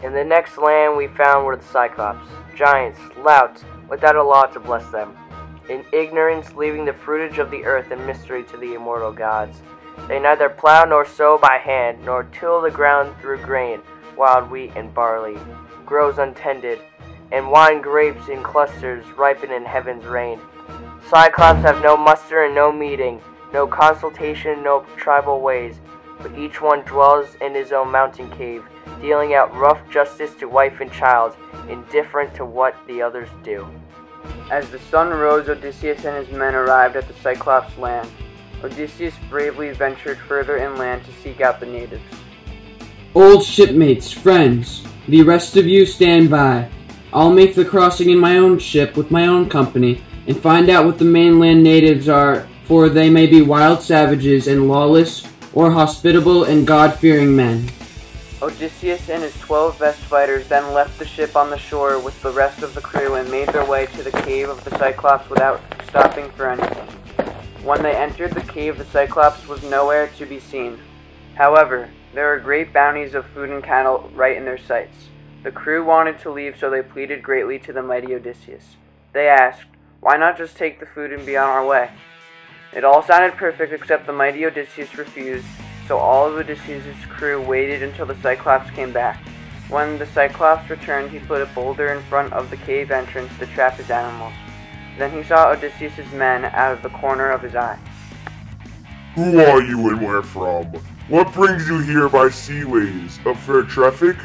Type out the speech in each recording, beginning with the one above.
In the next land we found were the Cyclops, giants, louts, without a law to bless them, in ignorance leaving the fruitage of the earth and mystery to the immortal gods. They neither plow nor sow by hand, nor till the ground through grain, wild wheat and barley, grows untended, and wine grapes in clusters ripen in heaven's rain. Cyclops have no muster and no meeting, no consultation, no tribal ways, but each one dwells in his own mountain cave, dealing out rough justice to wife and child, indifferent to what the others do. As the sun rose, Odysseus and his men arrived at the Cyclops' land. Odysseus bravely ventured further inland to seek out the natives. Old shipmates, friends, the rest of you stand by. I'll make the crossing in my own ship with my own company and find out what the mainland natives are, for they may be wild savages and lawless, or hospitable and God-fearing men. Odysseus and his 12 best fighters then left the ship on the shore with the rest of the crew and made their way to the cave of the Cyclops without stopping for anything. When they entered the cave, the Cyclops was nowhere to be seen. However, there were great bounties of food and cattle right in their sights. The crew wanted to leave, so they pleaded greatly to the mighty Odysseus. They asked, "Why not just take the food and be on our way?" It all sounded perfect except the mighty Odysseus refused, so all of Odysseus' crew waited until the Cyclops came back. When the Cyclops returned, he put a boulder in front of the cave entrance to trap his animals. Then he saw Odysseus' men out of the corner of his eye. Who are you and where from? What brings you here by sea, ladies? Of fair traffic?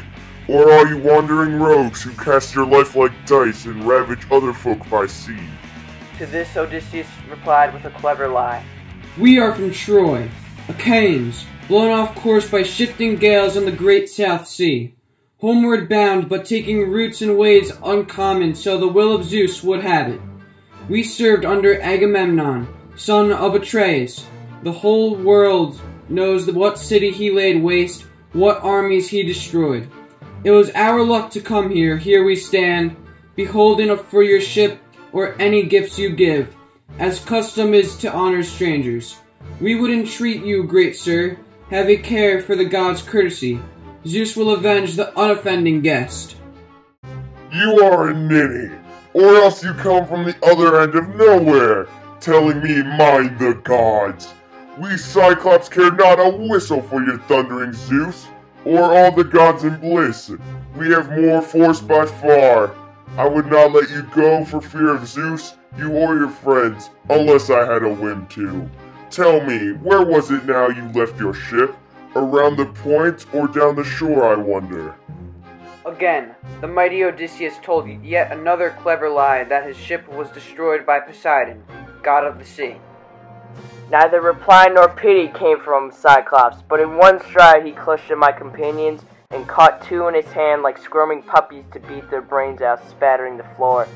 Or are you wandering rogues who cast your life like dice and ravage other folk by sea? To this Odysseus replied with a clever lie. We are from Troy, Achaeans, blown off course by shifting gales on the great South Sea. Homeward bound, but taking routes in ways uncommon, so the will of Zeus would have it. We served under Agamemnon, son of Atreus. The whole world knows what city he laid waste, what armies he destroyed. It was our luck to come here, here we stand, beholden for your ship or any gifts you give, as custom is to honor strangers. We would entreat you, great sir, have a care for the gods' courtesy. Zeus will avenge the unoffending guest. You are a ninny, or else you come from the other end of nowhere, telling me mind the gods. We Cyclops care not a whistle for your thundering Zeus, or all the gods in bliss. We have more force by far. I would not let you go for fear of Zeus, you or your friends, unless I had a whim to. Tell me, where was it now you left your ship? Around the point or down the shore, I wonder? Again, the mighty Odysseus told yet another clever lie that his ship was destroyed by Poseidon, god of the sea. Neither reply nor pity came from Cyclops, but in one stride he clutched at my companions and caught two in his hand like squirming puppies to beat their brains out, spattering the floor.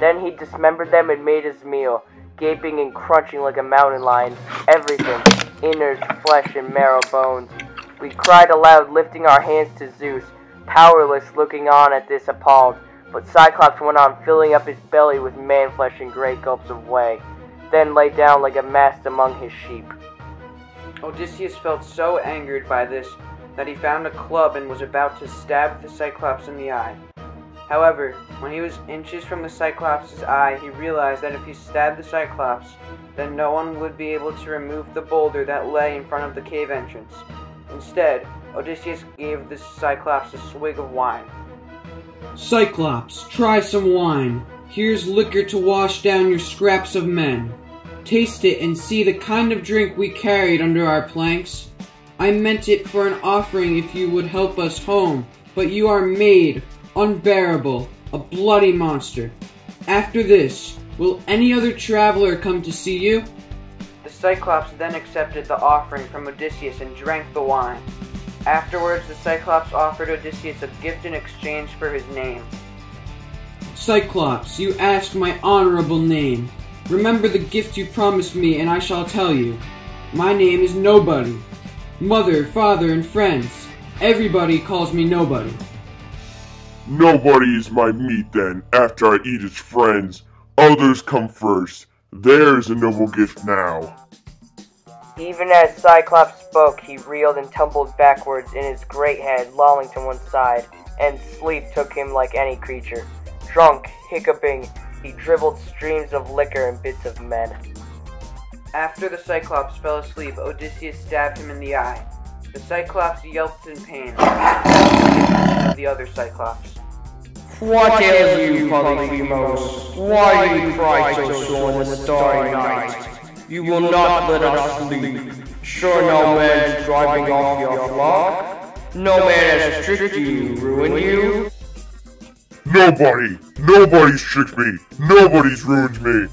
Then he dismembered them and made his meal, gaping and crunching like a mountain lion, everything, innards, flesh, and marrow bones. We cried aloud, lifting our hands to Zeus, powerless looking on at this appalled, but Cyclops went on filling up his belly with man-flesh and great gulps of whey, then lay down like a mast among his sheep. Odysseus felt so angered by this that he found a club and was about to stab the Cyclops in the eye. However, when he was inches from the Cyclops' eye, he realized that if he stabbed the Cyclops, then no one would be able to remove the boulder that lay in front of the cave entrance. Instead, Odysseus gave the Cyclops a swig of wine. Cyclops, try some wine. Here's liquor to wash down your scraps of men. Taste it and see the kind of drink we carried under our planks. I meant it for an offering if you would help us home, but you are made unbearable, a bloody monster. After this, will any other traveler come to see you? The Cyclops then accepted the offering from Odysseus and drank the wine. Afterwards, the Cyclops offered Odysseus a gift in exchange for his name. Cyclops, you ask my honorable name. Remember the gift you promised me, and I shall tell you. My name is Nobody. Mother, father, and friends, everybody calls me Nobody. Nobody is my meat then, after I eat its friends. Others come first. There's a noble gift now. Even as Cyclops spoke, he reeled and tumbled backwards in his great head, lolling to one side. and sleep took him like any creature. Drunk, hiccuping, he dribbled streams of liquor and bits of men. After the Cyclops fell asleep, Odysseus stabbed him in the eye. The Cyclops yelped in pain, of the other Cyclops. What ails you, Polyphemus? Why do you cry so sore in the starry night? You will not let us sleep. Sure no man is driving off your flock? No man has tricked you, ruined you? Nobody's tricked me. Nobody's ruined me.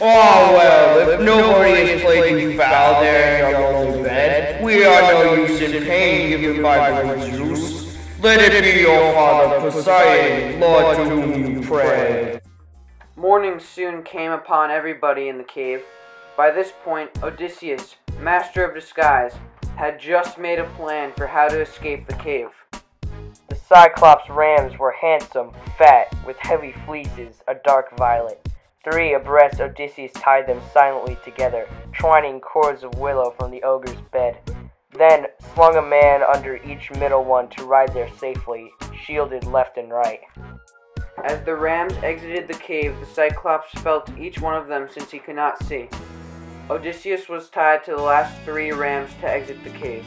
Oh well, if nobody has played you foul there in your lonely bed, we are no use in pain given by great Zeus. Let it be your father Poseidon, Lord to whom you pray. Morning soon came upon everybody in the cave. By this point, Odysseus, master of disguise, had just made a plan for how to escape the cave. The Cyclops rams were handsome, fat, with heavy fleeces, a dark violet. 3 abreast, Odysseus tied them silently together, twining cords of willow from the ogre's bed. Then slung a man under each middle one to ride there safely, shielded left and right. As the rams exited the cave, the Cyclops felt each one of them since he could not see. Odysseus was tied to the last 3 rams to exit the cave.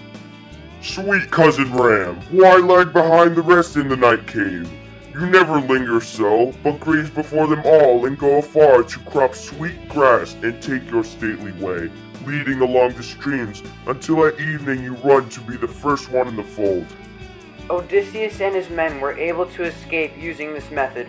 Sweet cousin Ram, why lag behind the rest in the night cave? You never linger so, but graze before them all and go afar to crop sweet grass and take your stately way, leading along the streams until at evening you run to be the first one in the fold. Odysseus and his men were able to escape using this method,